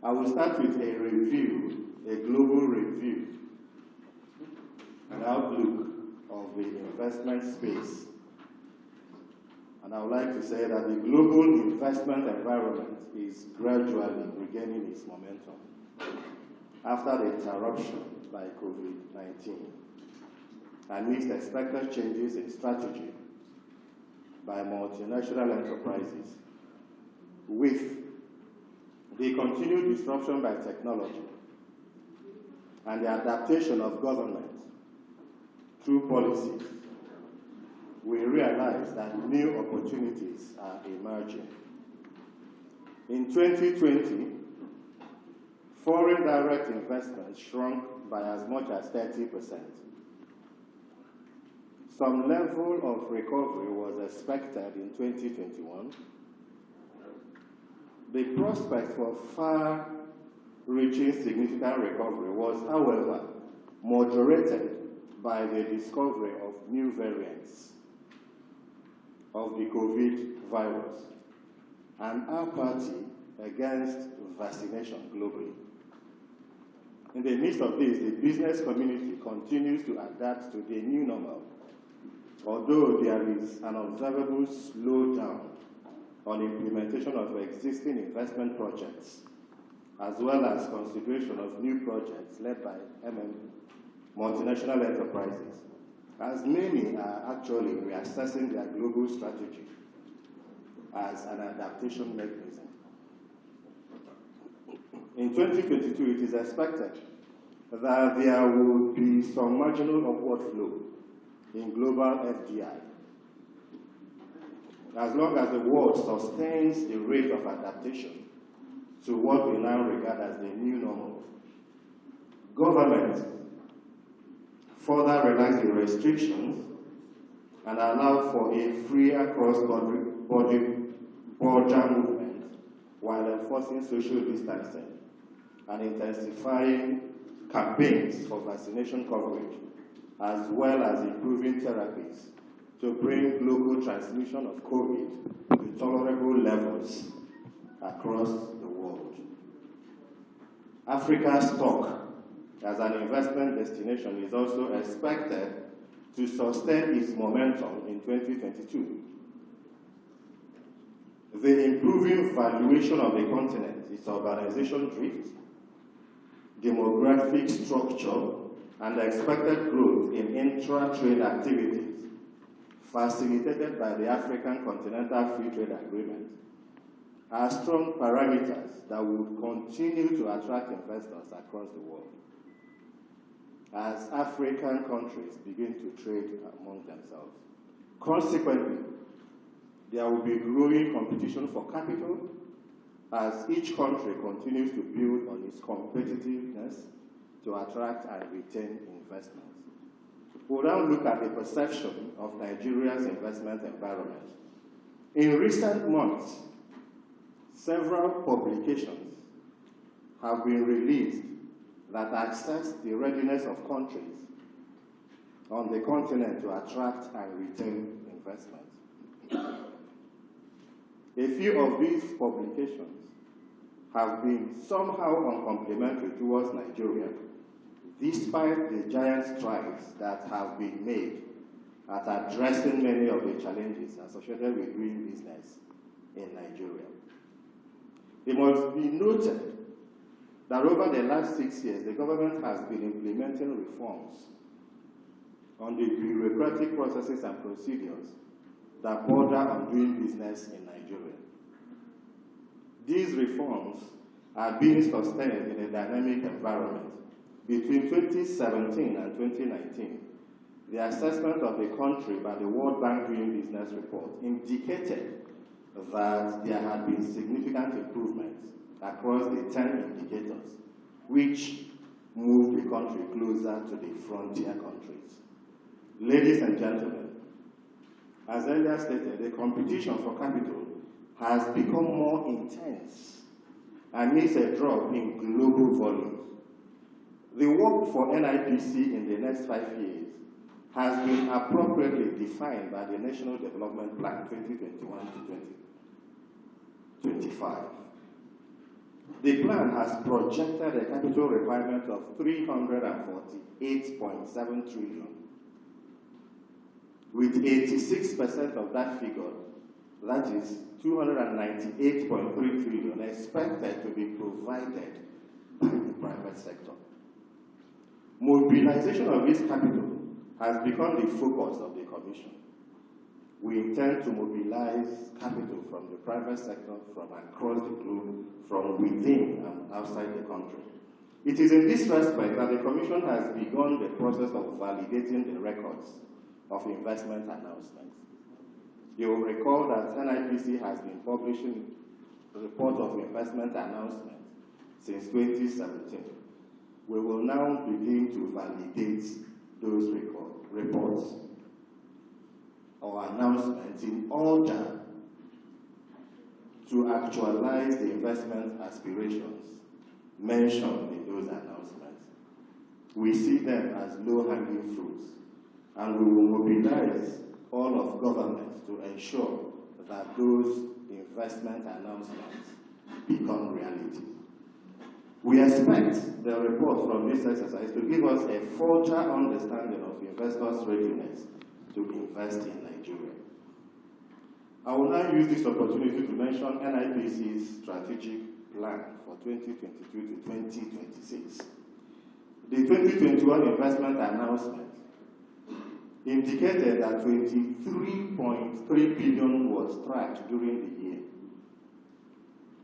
I will start with a review, a global review, an outlook of the investment space. And I would like to say that the global investment environment is gradually regaining its momentum after the interruption by COVID-19, amidst expected changes in strategy by multinational enterprises, with the continued disruption by technology and the adaptation of government through policies. We realize that new opportunities are emerging. In 2020, foreign direct investment shrunk by as much as 30%. Some level of recovery was expected in 2021. The prospect for far-reaching significant recovery was, however, moderated by the discovery of new variants of the COVID virus and apathy against vaccination globally. In the midst of this, the business community continues to adapt to the new normal, although there is an observable slowdown on implementation of existing investment projects, as well as consideration of new projects led by multinational enterprises, as many are actually reassessing their global strategy as an adaptation mechanism. In 2022, it is expected that there will be some marginal upward flow in global FDI, as long as the world sustains the rate of adaptation to what we now regard as the new normal. Governments further relax the restrictions and allow for a freer cross-border movement while enforcing social distancing and intensifying campaigns for vaccination coverage, as well as improving therapies to bring global transmission of COVID to tolerable levels across the world. Africa's stock as an investment destination is also expected to sustain its momentum in 2022. The improving valuation of the continent, its urbanization drift, demographic structure, and the expected growth in intra-trade activities facilitated by the African Continental Free Trade Agreement are strong parameters that will continue to attract investors across the world as African countries begin to trade among themselves. Consequently, there will be growing competition for capital as each country continues to build on its competitiveness to attract and retain investments. We'll now look at the perception of Nigeria's investment environment. In recent months, several publications have been released that assess the readiness of countries on the continent to attract and retain investment. A few of these publications have been somehow uncomplimentary towards Nigeria, despite the giant strides that have been made at addressing many of the challenges associated with doing business in Nigeria. It must be noted that over the last 6 years, the government has been implementing reforms on the bureaucratic processes and procedures that border on doing business in Nigeria. These reforms are being sustained in a dynamic environment. Between 2017 and 2019, the assessment of the country by the World Bank Doing Business report indicated that there had been significant improvements across the 10 indicators, which moved the country closer to the frontier countries. Ladies and gentlemen, as earlier stated, the competition for capital has become more intense amidst a drop in global volumes. The work for NIPC in the next 5 years has been appropriately defined by the National Development Plan 2021 to 2025. The plan has projected a capital requirement of 348.7 trillion, with 86% of that figure, that is 298.3 trillion, expected to be provided by the private sector. Mobilization of this capital has become the focus of the Commission. We intend to mobilize capital from the private sector, from across the globe, from within and outside the country. It is in this respect that the Commission has begun the process of validating the records of investment announcements. You will recall that NIPC has been publishing a report of investment announcements since 2017. We will now begin to validate those reports or announcements in order to actualize the investment aspirations mentioned in those announcements. We see them as low-hanging fruits, and we will mobilize all of government to ensure that those investment announcements become reality. We expect the report from this exercise to give us a further understanding of investors' readiness to invest in Nigeria. I will now use this opportunity to mention NIPC's strategic plan for 2022 to 2026. The 2021 investment announcement indicated that 23.3 billion was tracked during the year,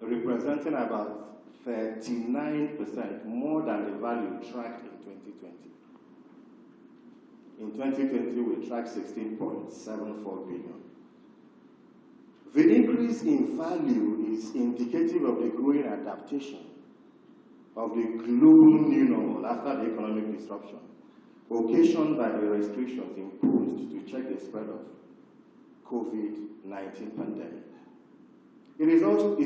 representing about 39% more than the value tracked in 2020. In 2020, we tracked 16.74 billion. The increase in value is indicative of the growing adaptation of the global new normal after the economic disruption, occasioned by the restrictions imposed to check the spread of COVID-19 pandemic. It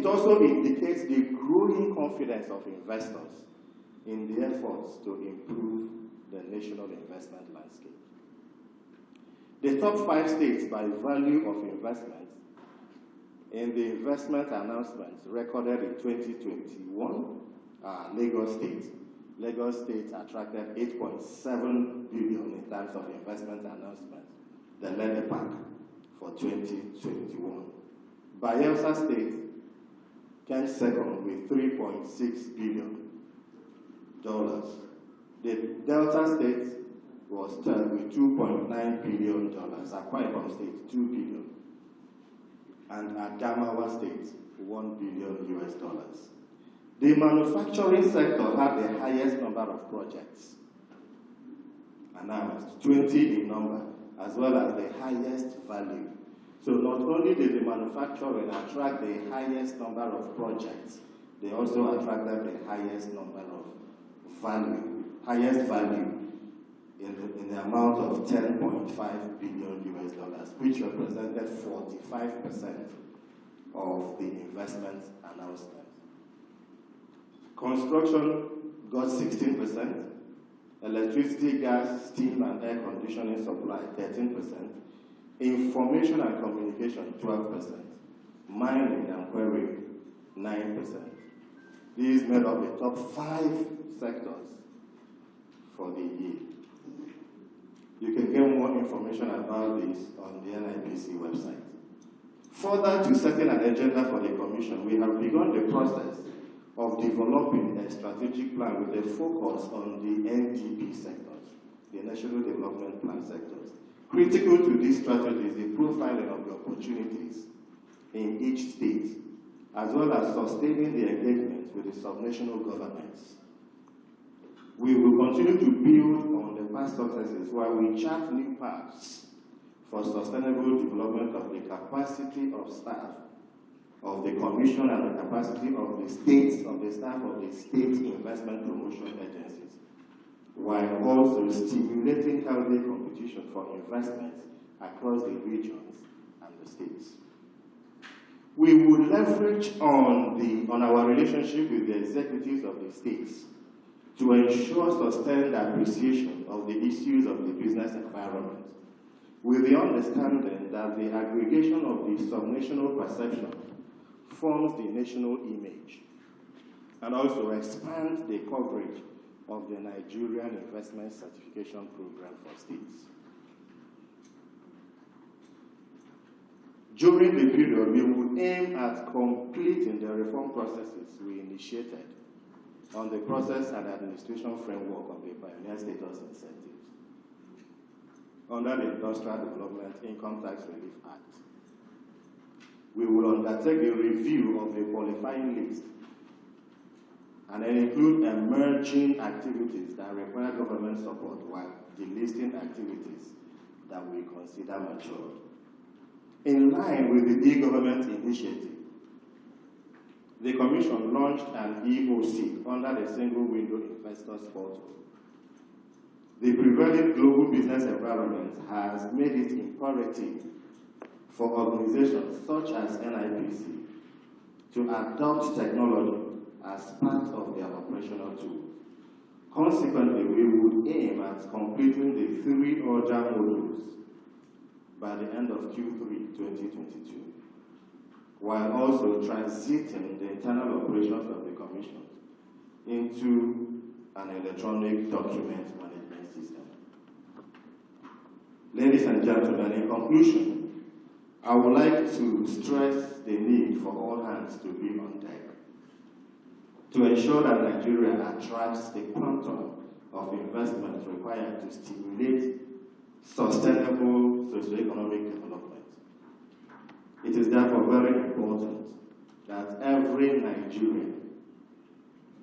also indicates the growing confidence of investors in the efforts to improve the national investment landscape. The top 5 states by value of investment in the investment announcements recorded in 2021 are Lagos State. Lagos State attracted 8.7 billion in terms of investment announcements, the led the pack for 2021. Bayelsa State came second with $3.6 billion. The Delta State was third with $2.9 billion. Akwa Ibom State, $2 billion. And Adamawa State, $1 billion. The manufacturing sector had the highest number of projects announced, 20 in number, as well as the highest value. So not only did the manufacturing attract the highest number of projects, they also attracted the highest number of highest value in the amount of $10.5 billion, which represented 45% of the investment announcement. Construction got 16%, electricity, gas, steam, and air conditioning supply 13%, information and communication 12%, mining and quarrying 9%. These made up the top 5 sectors for the year. You can get more information about this on the NIPC website. Further to setting an agenda for the Commission, we have begun the process of developing a strategic plan with a focus on the NDP sectors, the National Development Plan sectors. Critical to this strategy is the profiling of the opportunities in each state, as well as sustaining the engagement with the subnational governments. We will continue to build on the past successes while we chart new paths for sustainable development of the capacity of staff of the Commission and the capacity of the states, of the staff of the state investment promotion agencies, while also stimulating healthy competition for investments across the regions and the states. We will leverage on our relationship with the executives of the states to ensure sustained appreciation of the issues of the business environment, with the understanding that the aggregation of the subnational perception forms the national image and also expand the coverage of the Nigerian Investment Certification Program for states. During the period, we will aim at completing the reform processes we initiated on the process and administration framework of the Pioneer Status Incentives under the Industrial Development Income Tax Relief Act. We will undertake a review of the qualifying list and then include emerging activities that require government support while delisting activities that we consider matured. In line with the e-government initiative, the Commission launched an EOC under the Single Window Investors Portal. The prevailing global business environment has made it imperative for organizations such as NIPC to adopt technology as part of their operational tools. Consequently, we would aim at completing the 3 other modules by the end of Q3 2022, while also transiting the internal operations of the Commission into an electronic document management system. Ladies and gentlemen, in conclusion, I would like to stress the need for all hands to be on deck to ensure that Nigeria attracts the quantum of investment required to stimulate sustainable socioeconomic development. It is therefore very important that every Nigerian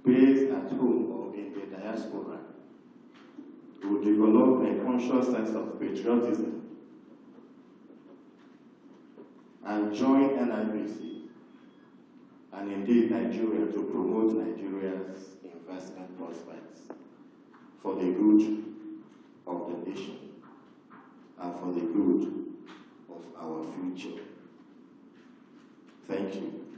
based at home or in the diaspora will develop a conscious sense of patriotism and join NIPC and indeed Nigeria to promote Nigeria's investment prospects for the good of the nation and for the good of our future. Thank you.